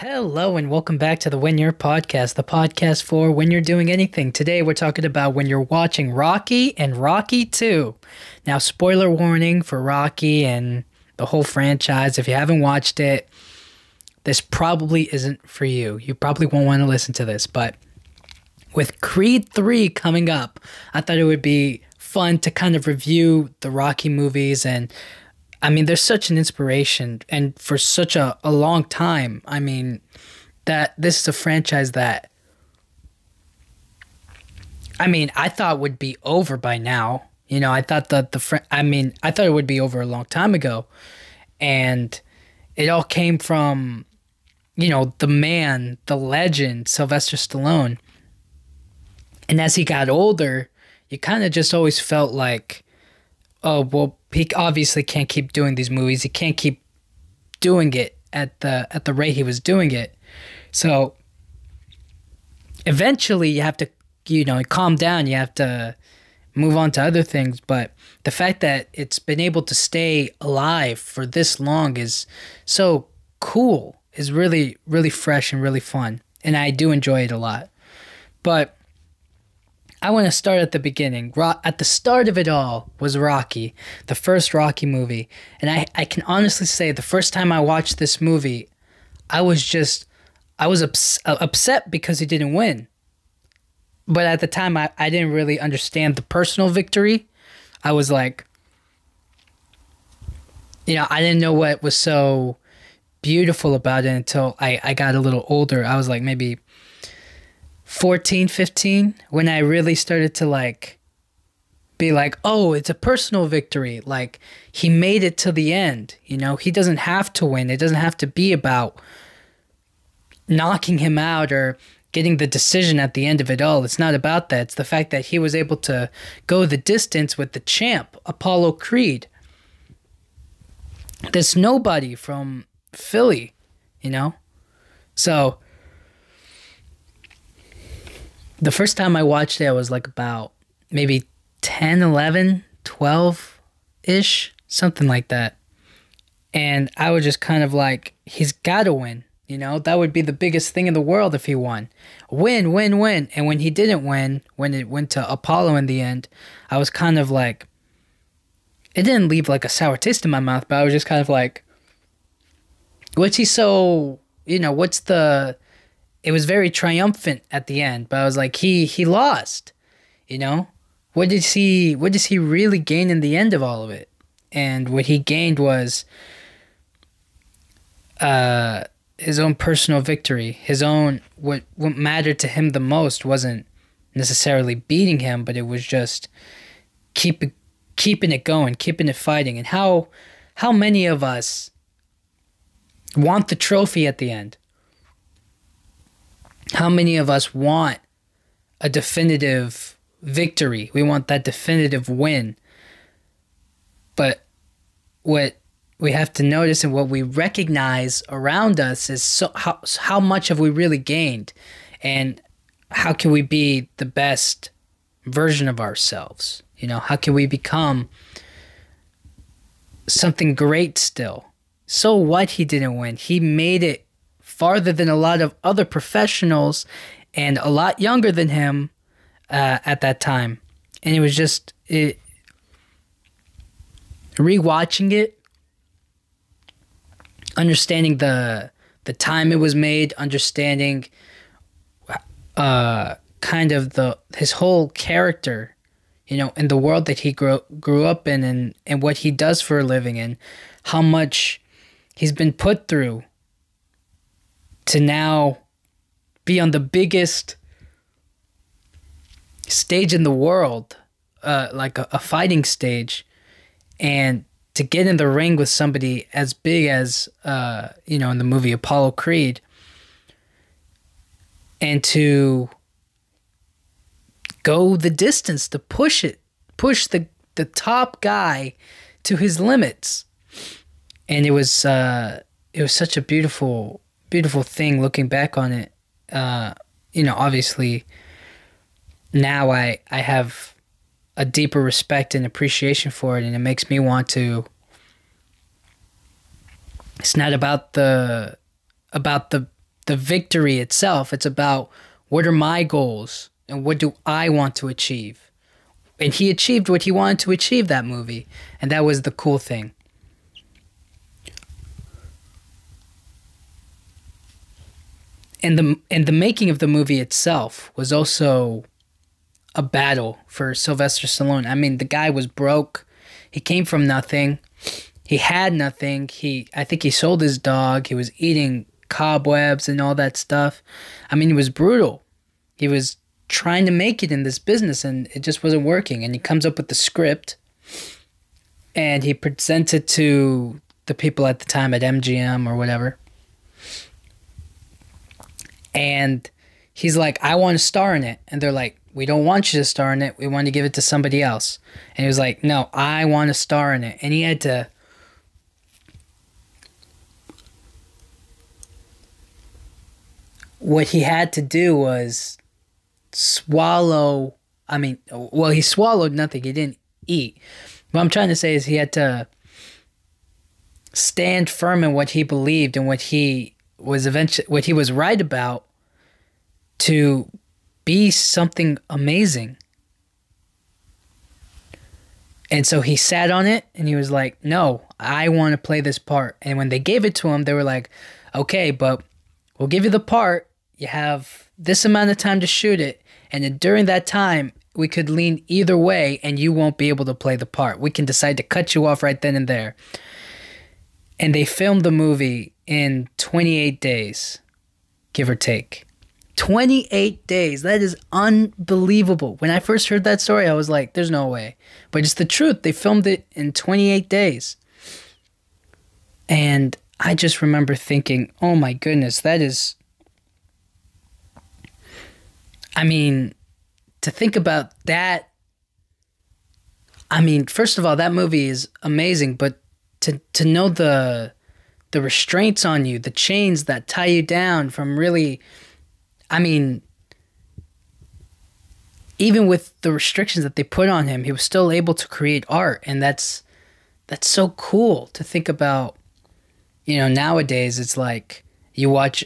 Hello and welcome back to the When You're podcast, the podcast for when you're doing anything. Today we're talking about when you're watching Rocky and Rocky 2. Now, spoiler warning for Rocky and the whole franchise. If you haven't watched it, this probably isn't for you. You probably won't want to listen to this, but with Creed 3 coming up, I thought it would be fun to kind of review the Rocky movies. And I mean, they're such an inspiration, and for such a long time. I mean, that this is a franchise that, I mean, I thought would be over by now. You know, I thought that I thought it would be over a long time ago. And it all came from, you know, the man, the legend, Sylvester Stallone. And as he got older, you kind of just always felt like, oh, well, he obviously can't keep doing these movies. He can't keep doing it at the rate he was doing it. So eventually you have to, you know, calm down. You have to move on to other things. But the fact that it's been able to stay alive for this long is so cool, is really, really fresh and really fun. And I do enjoy it a lot. But I want to start at the beginning. At the start of it all was Rocky, the first Rocky movie. And I can honestly say the first time I watched this movie, I was upset because he didn't win. But at the time, I didn't really understand the personal victory. I was like, you know, I didn't know what was so beautiful about it until I got a little older. I was like maybe 14, 15, when I really started to like be like, oh, it's a personal victory. Like, he made it to the end. You know, he doesn't have to win. It doesn't have to be about knocking him out or getting the decision at the end of it all. It's not about that. It's the fact that he was able to go the distance with the champ, Apollo Creed. This nobody from Philly, you know? So the first time I watched it, I was like about maybe 10, 11, 12-ish, something like that. And I was just kind of like, he's got to win. You know, that would be the biggest thing in the world if he won. Win, win, win. And when he didn't win, when it went to Apollo in the end, I was kind of like, it didn't leave like a sour taste in my mouth, but I was just kind of like, what's he so, you know, it was very triumphant at the end, but I was like, he lost, you know? What does he really gain in the end of all of it? And what he gained was his own personal victory. His own, what mattered to him the most wasn't necessarily beating him, but it was just keeping it going, keeping it fighting. And how many of us want the trophy at the end? How many of us want a definitive victory? We want that definitive win. But what we have to notice and what we recognize around us is how much have we really gained, and how can we be the best version of ourselves? You know, how can we become something great still? So what he didn't win? He made it farther than a lot of other professionals and a lot younger than him at that time. And it was just rewatching it, understanding the time it was made, understanding kind of his whole character, you know, and the world that he grew up in, and what he does for a living, and how much he's been put through to now be on the biggest stage in the world, like a fighting stage, and to get in the ring with somebody as big as, you know, in the movie Apollo Creed, and to go the distance, to push the top guy to his limits. And it was such a beautiful thing looking back on it. You know, obviously now I have a deeper respect and appreciation for it, and it makes me want to. It's not about the the victory itself. It's about what are my goals and what do I want to achieve. And he achieved what he wanted to achieve that movie, and that was the cool thing. And the making of the movie itself was also a battle for Sylvester Stallone. I mean, the guy was broke. He came from nothing. He had nothing. I think he sold his dog. He was eating cobwebs and all that stuff. I mean, it was brutal. He was trying to make it in this business, and it just wasn't working. And he comes up with the script, and he presents it to the people at the time at MGM or whatever. And he's like, I want to star in it. And they're like, we don't want you to star in it. We want to give it to somebody else. And he was like, no, I want to star in it. And he had to... What he had to do was swallow... I mean, well, he swallowed nothing. He didn't eat. What I'm trying to say is he had to stand firm in what he believed and what he was right about to be something amazing. And so he sat on it and he was like, no, I want to play this part. And when they gave it to him, they were like, okay, but we'll give you the part. You have this amount of time to shoot it. And then during that time, we could lean either way and you won't be able to play the part. We can decide to cut you off right then and there. And they filmed the movie in 28 days, give or take. 28 days. That is unbelievable. When I first heard that story, I was like, there's no way. But it's the truth. They filmed it in 28 days. And I just remember thinking, oh my goodness, that is... I mean, to think about that... I mean, first of all, that movie is amazing, but to know the restraints on you, the chains that tie you down from really... I mean, even with the restrictions that they put on him, he was still able to create art. And that's so cool to think about. You know, nowadays it's like you watch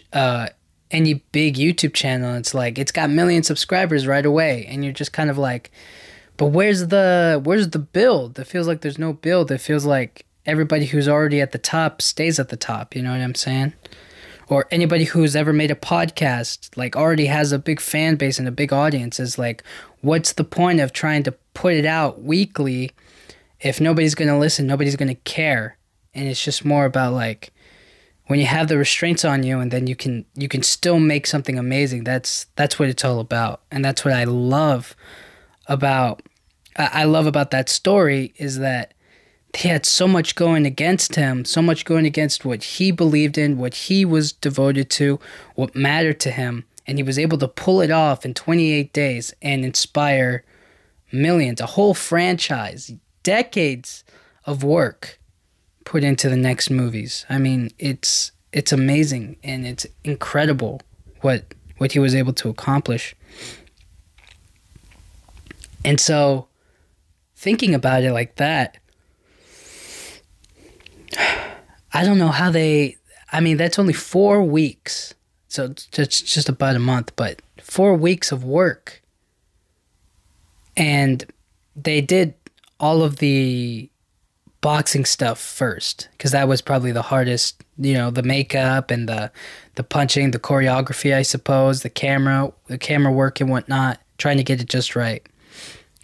any big YouTube channel, and it's like it's got million subscribers right away. And you're just kind of like, but where's the build? It feels like there's no build. It feels like everybody who's already at the top stays at the top. You know what I'm saying? Or anybody who's ever made a podcast, like, already has a big fan base and a big audience, is like, what's the point of trying to put it out weekly if nobody's going to listen, nobody's going to care? And it's just more about, like, when you have the restraints on you and then you can still make something amazing. That's what it's all about. And that's what I love about that story, is that he had so much going against him, so much going against what he believed in, what he was devoted to, what mattered to him. And he was able to pull it off in 28 days and inspire millions, a whole franchise, decades of work put into the next movies. I mean, it's amazing, and it's incredible what he was able to accomplish. And so, thinking about it like that, I don't know how I mean, that's only 4 weeks. So it's just about a month, but 4 weeks of work. And they did all of the boxing stuff first, because that was probably the hardest, you know, the makeup and the punching, the choreography, I suppose, the camera work and whatnot, trying to get it just right.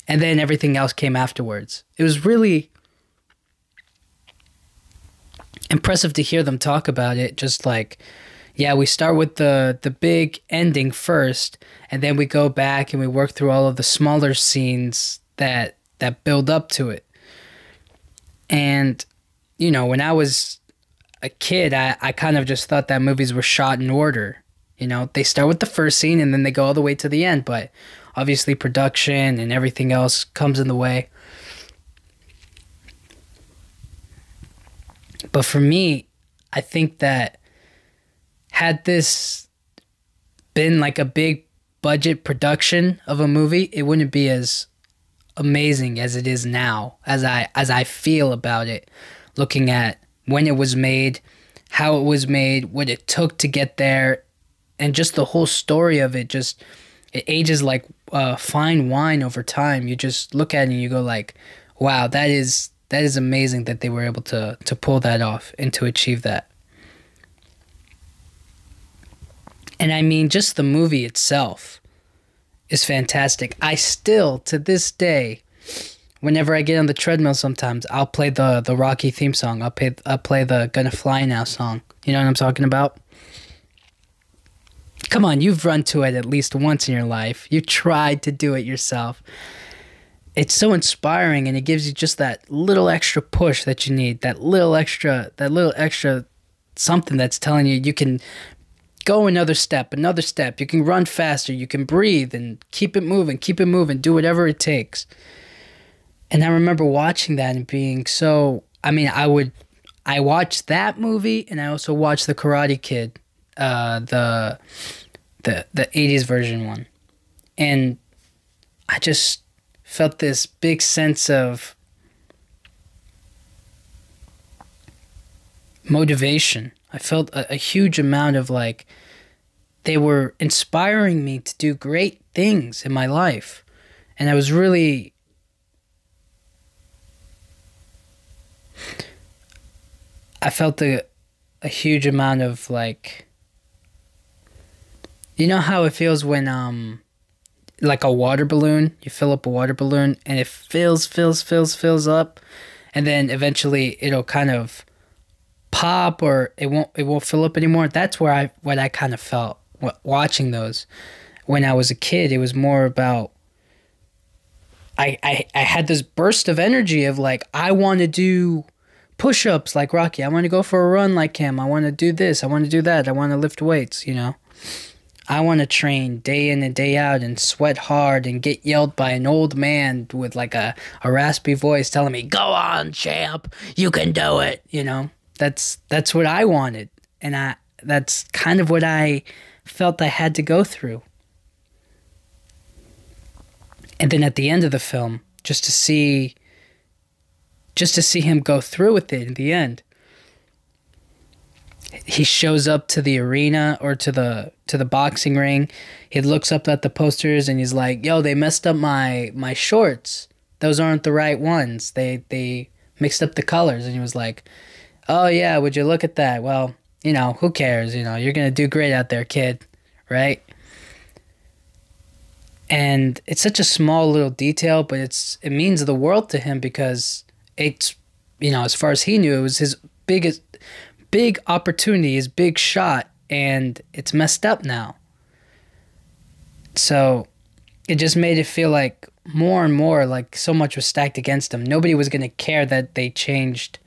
And then everything else came afterwards. It was really impressive to hear them talk about it. Just like, yeah, we start with the big ending first, and then we go back and we work through all of the smaller scenes that build up to it. And, you know, when I was a kid, I kind of just thought that movies were shot in order. You know, they start with the first scene and then they go all the way to the end, but obviously production and everything else comes in the way. But for me, I think that had this been like a big budget production of a movie, it wouldn't be as amazing as it is now, as I feel about it, looking at when it was made, how it was made, what it took to get there, and just the whole story of it, just it ages like fine wine over time. You just look at it and you go like, wow, that is amazing that they were able to pull that off and to achieve that. And I mean, just the movie itself is fantastic. I still, to this day, whenever I get on the treadmill sometimes, I'll play the Rocky theme song. I'll play the Gonna Fly Now song. You know what I'm talking about? Come on, you've run to it at least once in your life. You tried to do it yourself. It's so inspiring, and it gives you just that little extra push that you need, that little extra something that's telling you you can go another step. You can run faster, you can breathe and keep it moving, do whatever it takes. And I remember watching that and being so, I mean, I watched that movie, and I also watched The Karate Kid, the 80s version one. And I just felt this big sense of motivation. I felt a huge amount of like, they were inspiring me to do great things in my life. And I was really, I felt a huge amount of like, you know how it feels when like a water balloon, you fill up a water balloon and it fills up, and then eventually it'll kind of pop, or it won't fill up anymore. That's what I kind of felt watching those. When I was a kid, it was more about I had this burst of energy of like, I want to do push-ups like Rocky. I want to go for a run like him. I want to do this. I want to do that. I want to lift weights, you know. I want to train day in and day out and sweat hard and get yelled by an old man with like a raspy voice telling me, "Go on, champ, you can do it." You know, that's what I wanted. And that's kind of what I felt I had to go through. And then at the end of the film, just to see him go through with it in the end. He shows up to the arena or to the boxing ring. He looks up at the posters and he's like, "Yo, they messed up my shorts. Those aren't the right ones. They mixed up the colors." And he was like, "Oh yeah, would you look at that? Well, you know, who cares? You know, you're gonna do great out there, kid, right?" And it's such a small little detail, but it means the world to him, because it's, you know, as far as he knew, it was his big opportunity, his big shot, and it's messed up now. So it just made it feel like more and more like so much was stacked against him. Nobody was going to care that they changed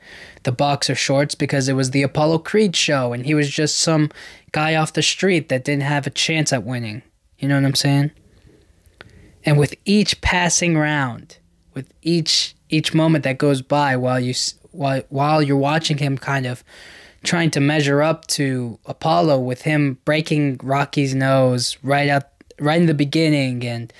the boxer shorts because it was the Apollo Creed show and he was just some guy off the street that didn't have a chance at winning. You know what I'm saying? And with each passing round, with each moment that goes by while you're watching him kind of trying to measure up to Apollo, with him breaking Rocky's nose right in the beginning, and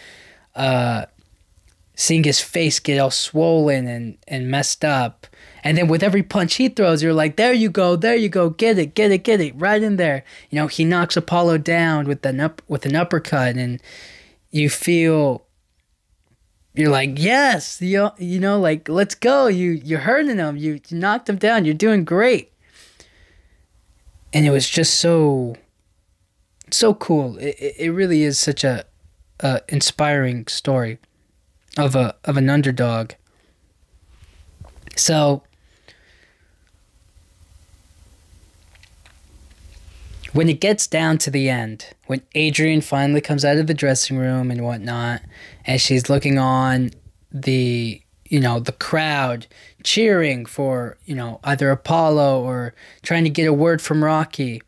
seeing his face get all swollen and messed up. And then with every punch he throws, you're like, there you go, get it, right in there. You know, he knocks Apollo down with an uppercut, and you feel, you're like, yes, you know, like, let's go, you're hurting him, you knocked him down, you're doing great. And it was just so cool. It really is such a inspiring story of an underdog. So when it gets down to the end, when Adrian finally comes out of the dressing room and whatnot, and she's looking on the crowd cheering for, you know, either Apollo or trying to get a word from Rocky,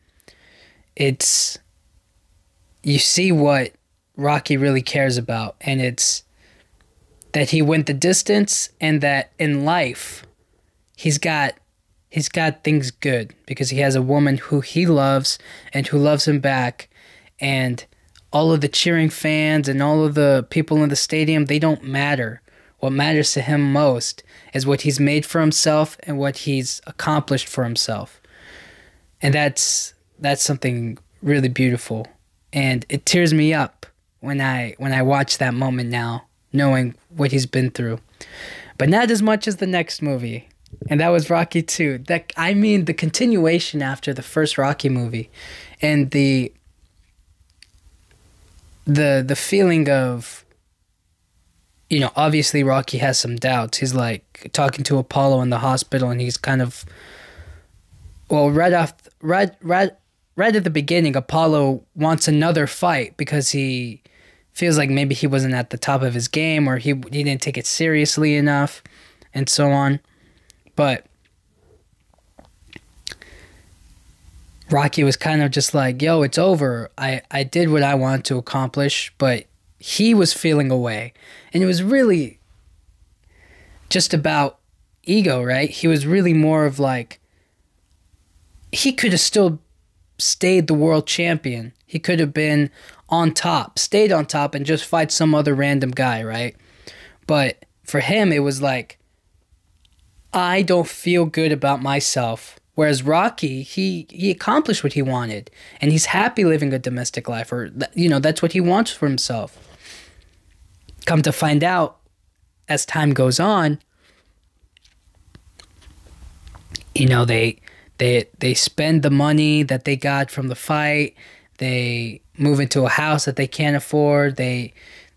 you see what Rocky really cares about, and it's that he went the distance, and that in life he's got things good because he has a woman who he loves and who loves him back, and all of the cheering fans and all of the people in the stadium, they don't matter. What matters to him most is what he's made for himself and what he's accomplished for himself. And that's something really beautiful, and it tears me up when I watch that moment now, knowing what he's been through. But not as much as the next movie, and that was Rocky 2. The continuation after the first Rocky movie, and the feeling of, obviously Rocky has some doubts. He's like talking to Apollo in the hospital, and he's kind of, well, right at the beginning, Apollo wants another fight because he feels like maybe he wasn't at the top of his game, or he didn't take it seriously enough, and so on. But Rocky was kind of just like, yo, it's over. I did what I wanted to accomplish, but he was feeling away. And it was really just about ego, right? He was really more of like, he could have still stayed the world champion. He could have been on top, stayed on top, and just fight some other random guy, right? But for him, it was like, I don't feel good about myself. Whereas Rocky, he accomplished what he wanted, and he's happy living a domestic life, or that's what he wants for himself. Come to find out, as time goes on, they spend the money that they got from the fight. They move into a house that they can't afford. They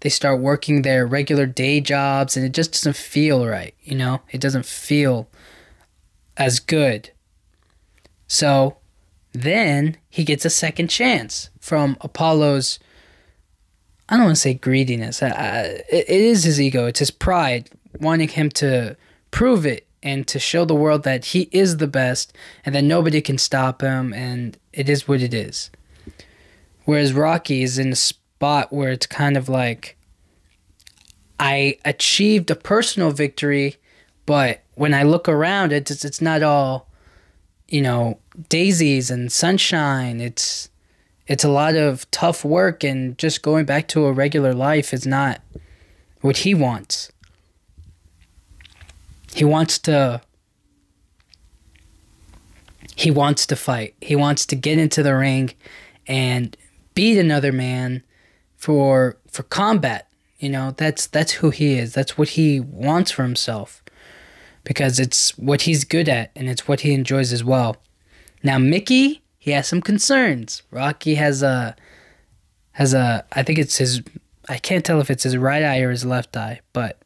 start working their regular day jobs, and it just doesn't feel right. It doesn't feel as good. So then he gets a second chance from Apollo's, I don't want to say greediness. It is his ego. It's his pride, wanting him to prove it and to show the world that he is the best and that nobody can stop him, and it is what it is. Whereas Rocky is in a spot where it's kind of like, I achieved a personal victory, but when I look around, it's not all, daisies and sunshine. It's a lot of tough work, and just going back to a regular life is not what he wants. He wants to fight. He wants to get into the ring and beat another man for combat. That's who he is. That's what he wants for himself, because it's what he's good at, and it's what he enjoys as well. Now Mickey, he has some concerns. Rocky has I think it's his, I can't tell if it's his right eye or his left eye, but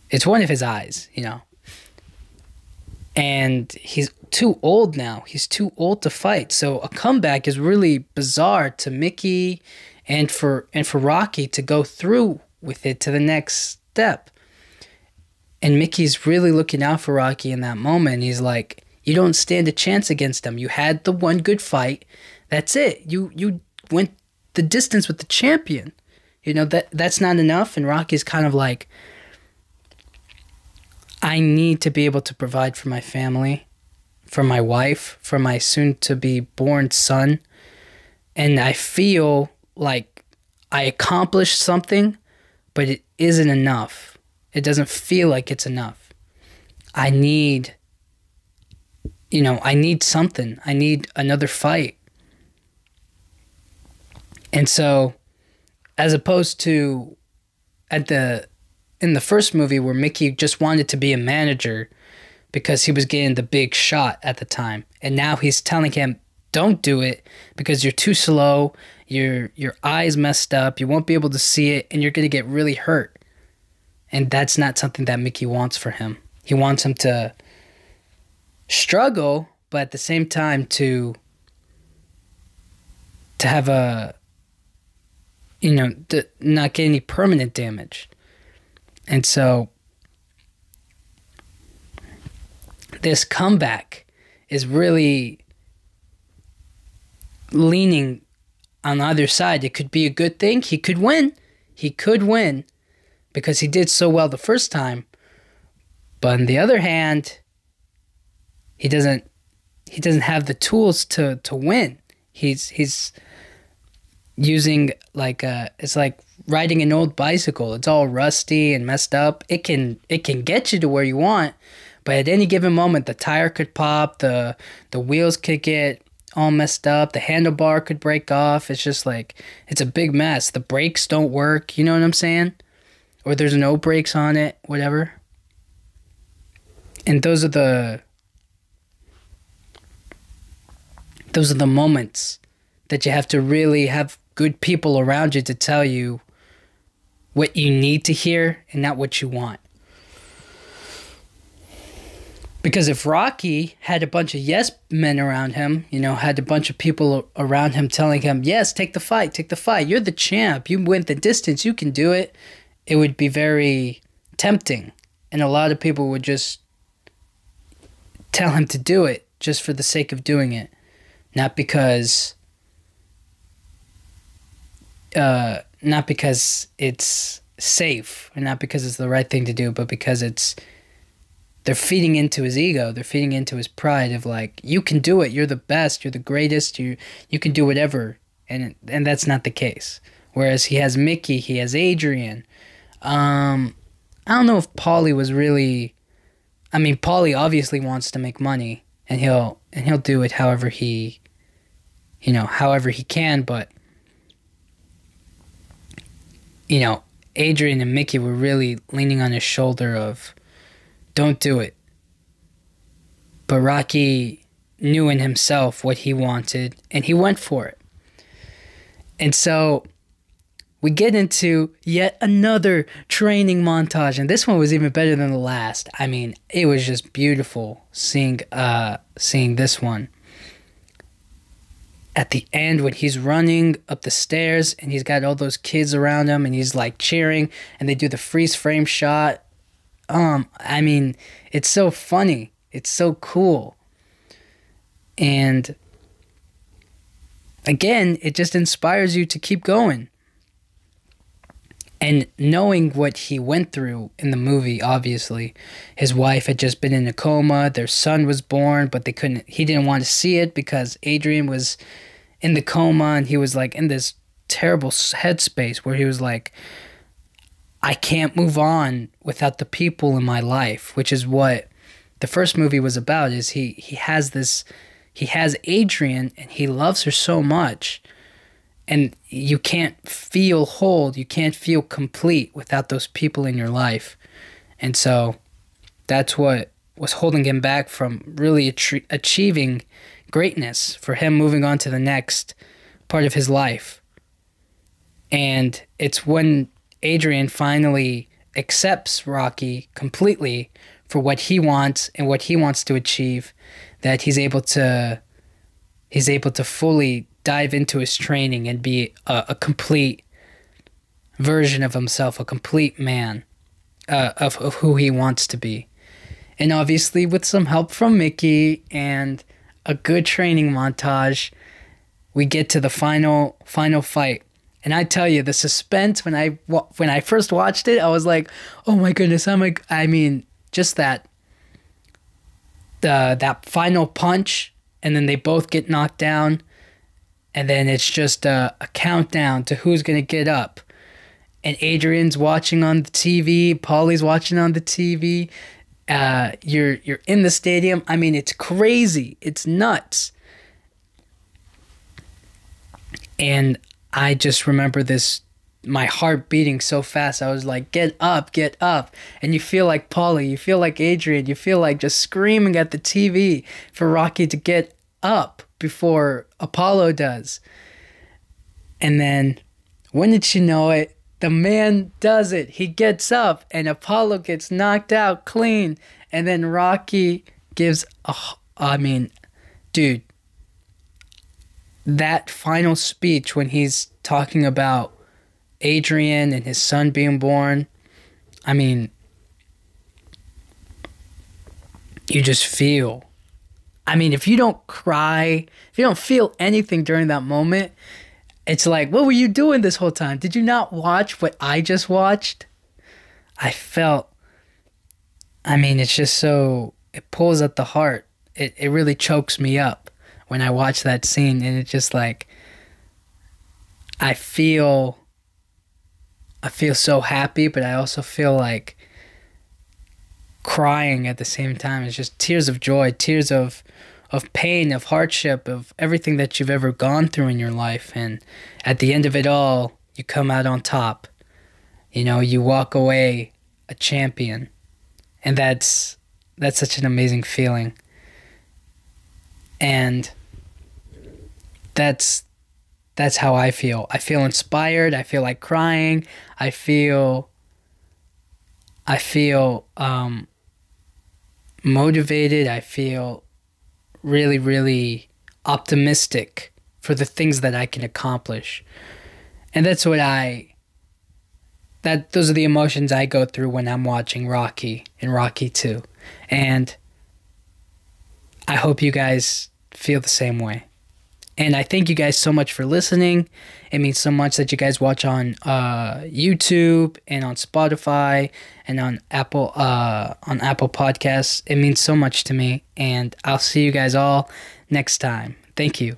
it's one of his eyes, And he's too old now. He's too old to fight. So a comeback is really bizarre to Mickey and for Rocky to go through with it to the next step. And Mickey's really looking out for Rocky in that moment. He's like, you don't stand a chance against him. You had the one good fight. That's it. You went the distance with the champion. That's not enough. And Rocky's kind of like, I need to be able to provide for my family, for my wife, for my soon-to-be-born son. And I feel like I accomplished something, but it isn't enough. It doesn't feel like it's enough. I need something. I need another fight. And so, as opposed to in the first movie where Mickey just wanted to be a manager because he was getting the big shot at the time, and now he's telling him, don't do it because you're too slow, your eye's messed up, you won't be able to see it, and you're going to get really hurt. And that's not something that Mickey wants for him. He wants him to struggle, but at the same time to have not get any permanent damage. And so this comeback is really leaning on either side. It could be a good thing. He could win. He could win because he did so well the first time. But on the other hand, he doesn't have the tools to win. He's using it's like riding an old bicycle. It's all rusty and messed up. It can get you to where you want, but at any given moment the tire could pop, the wheels could get all messed up. The handlebar could break off. It's just like, it's a big mess. The brakes don't work. You know what I'm saying? Or there's no brakes on it, whatever. And those are the moments that you have to really have good people around you to tell you what you need to hear and not what you want. Because if Rocky had a bunch of yes men around him, you know, had a bunch of people around him telling him, yes, take the fight, you're the champ, you went the distance, you can do it, it would be very tempting. And a lot of people would just tell him to do it just for the sake of doing it. Not because it's safe, or not because it's the right thing to do, but because they're feeding into his ego. They're feeding into his pride of like, you can do it. You're the best. You're the greatest. You can do whatever. And that's not the case. Whereas he has Mickey, he has Adrian. I don't know if Paulie was really. I mean, Paulie obviously wants to make money, and he'll do it however he can. But you know, Adrian and Mickey were really leaning on his shoulder of, don't do it. But Rocky knew in himself what he wanted, and he went for it. And so we get into yet another training montage, and this one was even better than the last. I mean, it was just beautiful seeing this one. At the end, when he's running up the stairs and he's got all those kids around him and he's like cheering, and they do the freeze frame shot. I mean, it's so funny. It's so cool. And again, it just inspires you to keep going. And knowing what he went through in the movie, obviously, his wife had just been in a coma, their son was born, but he didn't want to see it because Adrian was in the coma, and he was like in this terrible headspace where he was like, I can't move on without the people in my life, which is what the first movie was about. Is he has Adrian, and he loves her so much, and you can't feel whole, you can't feel complete without those people in your life. And so that's what was holding him back from really achieving greatness, for him moving on to the next part of his life. And it's when Adrian finally accepts Rocky completely for what he wants and what he wants to achieve, that he's able to fully dive into his training and be a complete version of himself, a complete man of who he wants to be. And obviously with some help from Mickey and a good training montage, we get to the final fight. And I tell you, the suspense when I first watched it, I was like, "Oh my goodness!" I mean, just that final punch, and then they both get knocked down, and then it's just a countdown to who's gonna get up. And Adrian's watching on the TV, Paulie's watching on the TV. You're in the stadium. I mean, it's crazy. It's nuts. And I just remember my heart beating so fast. I was like, get up, get up. And you feel like Paulie, you feel like Adrian, you feel like just screaming at the TV for Rocky to get up before Apollo does. And then, wouldn't you know it, the man does it. He gets up and Apollo gets knocked out clean. And then Rocky gives dude, that final speech when he's talking about Adrian and his son being born, I mean, you just feel. I mean, if you don't cry, if you don't feel anything during that moment, it's like, what were you doing this whole time? Did you not watch what I just watched? It's just so, it pulls at the heart. It really chokes me up when I watch that scene, and it's just like, I feel so happy, but I also feel like crying at the same time. It's just tears of joy, tears of of pain, of hardship, of everything that you've ever gone through in your life. And at the end of it all, you come out on top. You know, you walk away a champion. And that's such an amazing feeling. And that's how I feel. I feel inspired. I feel like crying. I feel motivated. I feel really, really optimistic for the things that I can accomplish. And those are the emotions I go through when I'm watching Rocky and Rocky 2. And I hope you guys feel the same way. And I thank you guys so much for listening. It means so much that you guys watch on YouTube and on Spotify and on Apple Podcasts. It means so much to me. And I'll see you guys all next time. Thank you.